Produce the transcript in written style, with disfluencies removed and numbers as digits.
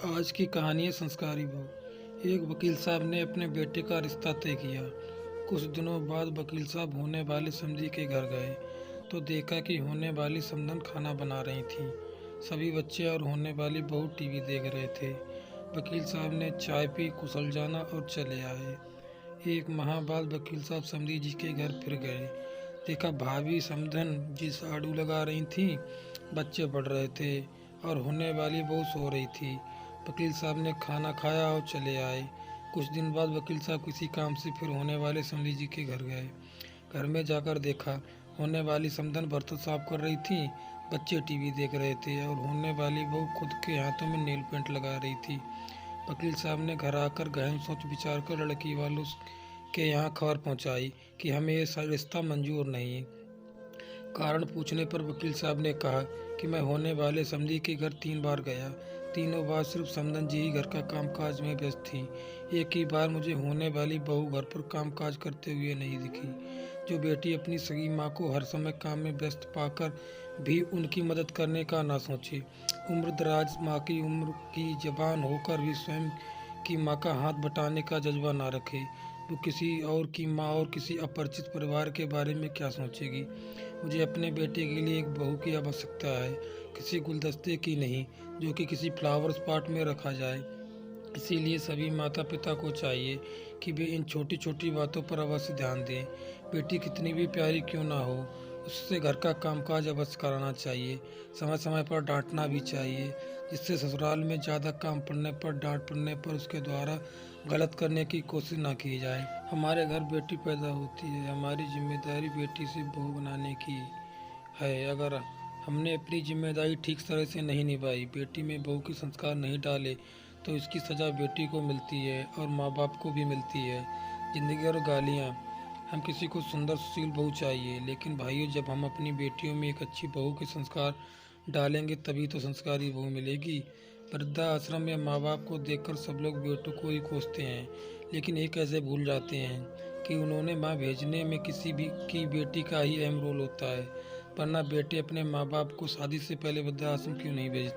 आज की कहानी है संस्कारी बहू। एक वकील साहब ने अपने बेटे का रिश्ता तय किया। कुछ दिनों बाद वकील साहब होने वाले समधी के घर गए तो देखा कि होने वाली समधन खाना बना रही थी। सभी बच्चे और होने वाली बहू टीवी देख रहे थे। वकील साहब ने चाय पी, कुशल जाना और चले आए। एक माह बाद वकील साहब समधी जी के घर फिर गए। देखा भाभी समधन जी झाड़ू लगा रही थी, बच्चे पढ़ रहे थे और होने वाली बहू सो रही थी। वकील साहब ने खाना खाया और चले आए। कुछ दिन बाद वकील साहब किसी काम से फिर होने वाले समधी जी के घर गए। घर में जाकर देखा होने वाली समधन बर्तन साफ कर रही थी, बच्चे टीवी देख रहे थे और होने वाली बहू खुद के हाथों में नेल पेंट लगा रही थी। वकील साहब ने घर आकर गहन सोच विचार कर लड़की वालों के यहाँ खबर पहुँचाई कि हमें ये रिश्ता मंजूर नहीं है। कारण पूछने पर वकील साहब ने कहा कि मैं होने वाले समधी के घर 3 बार गया। तीनों बार सिर्फ समधन जी ही घर का कामकाज में व्यस्त थी। एक ही बार मुझे होने वाली बहू घर पर कामकाज करते हुए नहीं दिखी। जो बेटी अपनी सगी माँ को हर समय काम में व्यस्त पाकर भी उनकी मदद करने का ना सोचे, उम्र दराज माँ की उम्र की जवान होकर भी स्वयं की माँ का हाथ बटाने का जज्बा ना रखे, वो किसी और की माँ और किसी अपरिचित परिवार के बारे में क्या सोचेगी। मुझे अपने बेटे के लिए एक बहू की आवश्यकता है, किसी गुलदस्ते की नहीं जो कि किसी फ्लावर्स पॉट में रखा जाए। इसीलिए सभी माता पिता को चाहिए कि वे इन छोटी छोटी बातों पर अवश्य ध्यान दें। बेटी कितनी भी प्यारी क्यों ना हो, उससे घर का कामकाज अवश्य कराना चाहिए। समय समय पर डांटना भी चाहिए, जिससे ससुराल में ज़्यादा काम पड़ने पर, डांट पड़ने पर उसके द्वारा गलत करने की कोशिश ना की जाए। हमारे घर बेटी पैदा होती है, हमारी जिम्मेदारी बेटी से बहू बनाने की है। अगर हमने अपनी जिम्मेदारी ठीक तरह से नहीं निभाई, बेटी में बहू के संस्कार नहीं डाले, तो इसकी सज़ा बेटी को मिलती है और माँ बाप को भी मिलती है, जिंदगी और गालियाँ। हम किसी को सुंदर सुशील बहू चाहिए, लेकिन भाइयों जब हम अपनी बेटियों में एक अच्छी बहू के संस्कार डालेंगे तभी तो संस्कारी बहू मिलेगी। वृद्धा आश्रम में माँ बाप को देखकर सब लोग बेटों को ही कोसते हैं, लेकिन एक ऐसे भूल जाते हैं कि उन्होंने माँ भेजने में किसी भी की बेटी का ही अहम रोल होता है। वरना बेटे अपने माँ बाप को शादी से पहले वृद्धाश्रम क्यों नहीं भेजते।